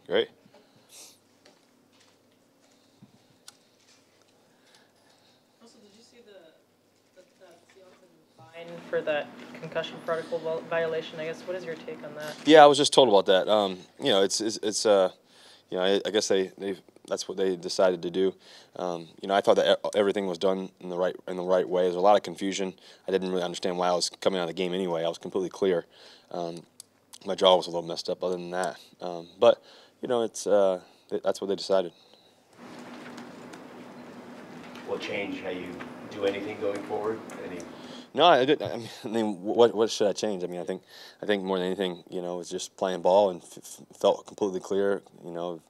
Great. Also, did you see the Seahawks in fine for that concussion protocol violation? I guess. What is your take on that? Yeah, I was just told about that. You know, it's you know, I guess they that's what they decided to do. You know, I thought that everything was done in the right way. There's a lot of confusion. I didn't really understand why I was coming out of the game anyway. I was completely clear. My jaw was a little messed up. Other than that, but you know, that's what they decided. Will it change how you do anything going forward? No, I did. I mean, what should I change? I mean, I think more than anything, you know, it's just playing ball and felt completely clear. You know,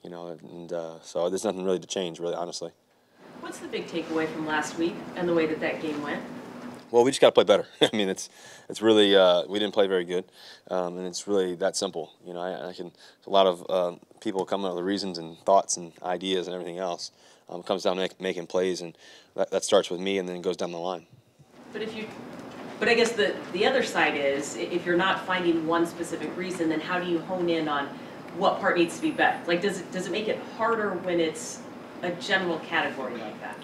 and so there's nothing really to change, really, honestly. What's the big takeaway from last week and the way that game went? Well, we just got to play better. I mean, it's really we didn't play very good, and it's really that simple. You know, I can a lot of people come up with reasons and thoughts and ideas and everything else. It comes down to making plays, and that starts with me, and then goes down the line. But I guess the other side is if you're not finding one specific reason, then how do you hone in on what part needs to be better? Like, does it make it harder when it's a general category like that?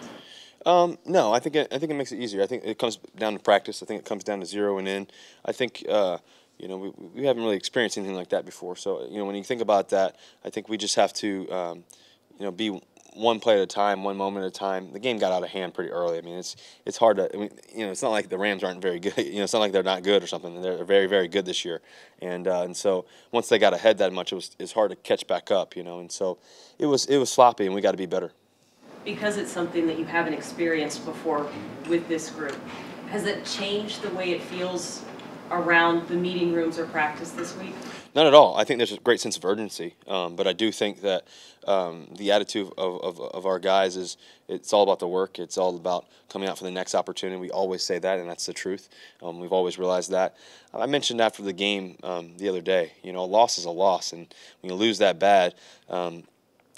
No, I think it makes it easier. I think it comes down to practice. I think it comes down to zeroing in. I think you know, we haven't really experienced anything like that before. So you know, when you think about that, I think we just have to you know, be one play at a time, one moment at a time. The game got out of hand pretty early. I mean, it's hard to. I mean, you know, it's not like the Rams aren't very good. You know, it's not like they're not good or something. They're very, very good this year. And so once they got ahead that much, it's hard to catch back up. You know, and so it was sloppy, and we got to be better. Because it's something that you haven't experienced before with this group, has it changed the way it feels around the meeting rooms or practice this week? Not at all. I think there's a great sense of urgency, but I do think that the attitude of our guys is it's all about the work. It's all about coming out for the next opportunity. We always say that, and that's the truth. We've always realized that. I mentioned after the game the other day, you know, a loss is a loss, and when you lose that bad, you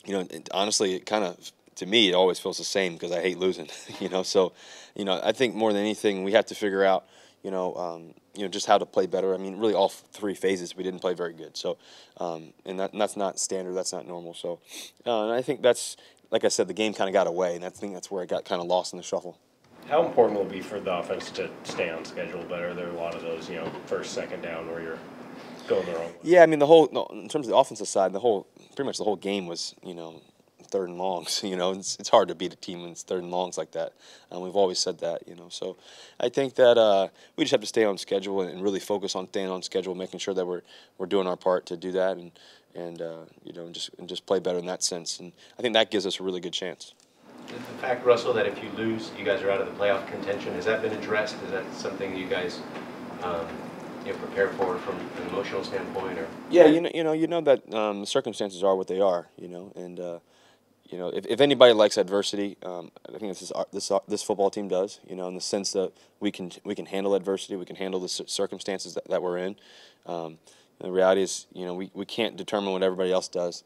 know, honestly, it kind of, to me, it always feels the same because I hate losing. You know, so, you know, I think more than anything, we have to figure out, you know, just how to play better. I mean, really, all three phases we didn't play very good. So, and that's not standard. That's not normal. So, and I think that's, like I said, the game kind of got away, and I think that's where it got kind of lost in the shuffle. How important will it be for the offense to stay on schedule better? There are a lot of those, you know, first, second down where you're going the wrong way. Yeah, I mean, in terms of the offensive side, pretty much the whole game was, you know, third and longs. You know, it's hard to beat a team when it's third and longs like that. We've always said that, you know. So I think that we just have to stay on schedule and really focus on staying on schedule, making sure that we're doing our part to do that, and you know, and just play better in that sense. And I think that gives us a really good chance. The fact, Russell, that if you lose, you guys are out of the playoff contention, has that been addressed? Is that something you guys you know, prepare for from an emotional standpoint, or? Yeah, you know that the circumstances are what they are, you know, and you know, if anybody likes adversity, I think this football team does, you know, in the sense that we can handle adversity, we can handle the circumstances that we're in. The reality is, you know, we can't determine what everybody else does.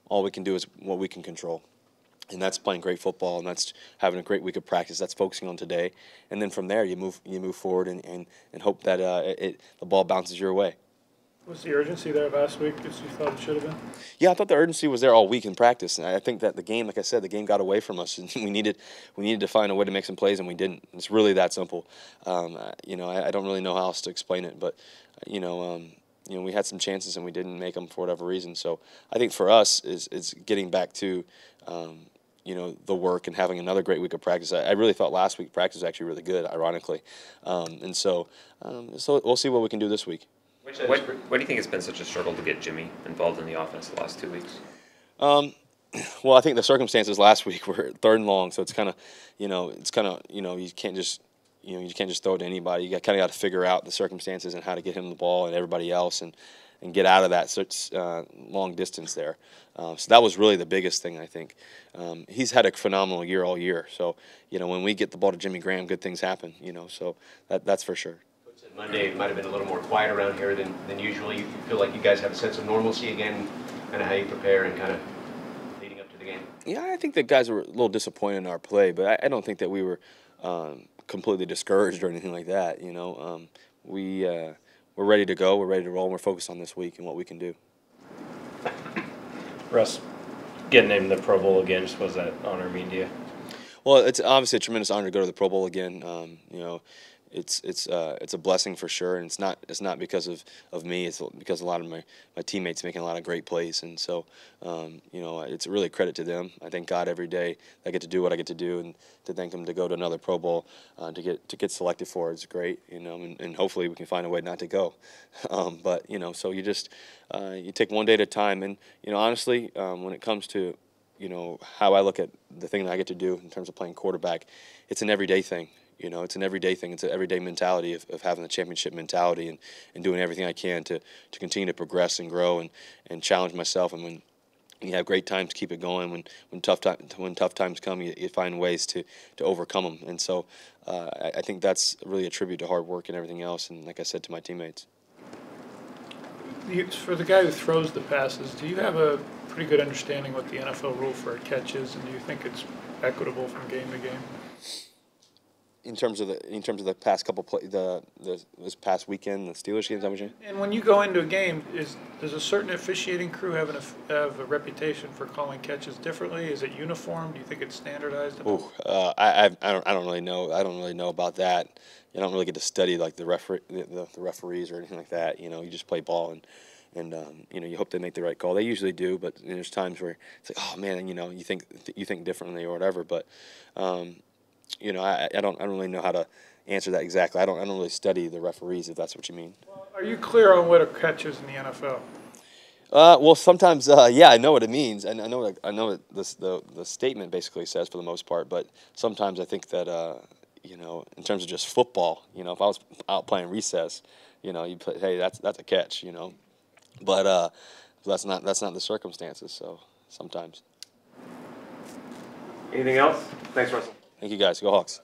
All we can do is what we can control, and that's playing great football, and that's having a great week of practice. That's focusing on today, and then from there you move forward and hope that the ball bounces your way. Was the urgency there last week as you thought it should have been? Yeah, I thought the urgency was there all week in practice, and I think that the game, like I said, the game got away from us, and we needed to find a way to make some plays, and we didn't. It's really that simple. You know, I don't really know how else to explain it, but you know, we had some chances and we didn't make them for whatever reason. So I think for us is getting back to you know, the work and having another great week of practice. I really thought last week practice was actually really good, ironically, and so we'll see what we can do this week. Why do you think it's been such a struggle to get Jimmy involved in the offense the last 2 weeks? Well, I think the circumstances last week were third and long, so it's kind of, you know, you can't just, you know, you can't just throw it to anybody. You kind of got to figure out the circumstances and how to get him the ball and everybody else, and get out of that such long distance there. So that was really the biggest thing, I think. He's had a phenomenal year all year. So, you know, when we get the ball to Jimmy Graham, good things happen. You know, so that's for sure. Monday might have been a little more quiet around here than usual. You feel like you guys have a sense of normalcy again, kind of how you prepare and kind of leading up to the game? Yeah, I think the guys were a little disappointed in our play, but I don't think that we were completely discouraged or anything like that. You know, we're ready to go. We're ready to roll. And we're focused on this week and what we can do. Russ, getting named the Pro Bowl again, just what does that honor mean to you? Well, it's obviously a tremendous honor to go to the Pro Bowl again. You know, it's a blessing for sure, and it's not because of me. It's because a lot of my teammates making a lot of great plays, and so you know, it's really a credit to them. I thank God every day I get to do what I get to do, and to thank Him to go to another Pro Bowl to get selected for it's great. You know, and hopefully we can find a way not to go. But you know, so you just you take one day at a time, and you know, honestly, when it comes to you know, how I look at the thing that I get to do in terms of playing quarterback, it's an everyday thing. You know, it's an everyday thing. It's an everyday mentality of having the championship mentality and doing everything I can to continue to progress and grow and challenge myself. And when you have great times, keep it going. When tough times come, you find ways to overcome them. And so I think that's really a tribute to hard work and everything else. And like I said to my teammates. For the guy who throws the passes, do you have a pretty good understanding what the NFL rule for a catch is, and do you think it's equitable from game to game? In terms of the past couple this past weekend, the Steelers games, I'm saying. And when you go into a game, does a certain officiating crew have a reputation for calling catches differently? Is it uniform? Do you think it's standardized? I don't really know. I don't really know about that. You don't really get to study like the referees or anything like that. You know, you just play ball and you know, you hope they make the right call. They usually do, but there's times where it's like, oh man, you know, you think differently or whatever. But you know, I don't really know how to answer that exactly. I don't really study the referees, if that's what you mean. Well, are you clear on what a catch is in the NFL? Well, sometimes, yeah, I know what it means, and I know what the statement basically says for the most part. But sometimes I think that you know, in terms of just football, you know, if I was out playing recess, you know, you put, hey, that's a catch, you know, but that's not the circumstances. So sometimes. Anything else? Thanks, Russell. Thank you guys. Go Hawks.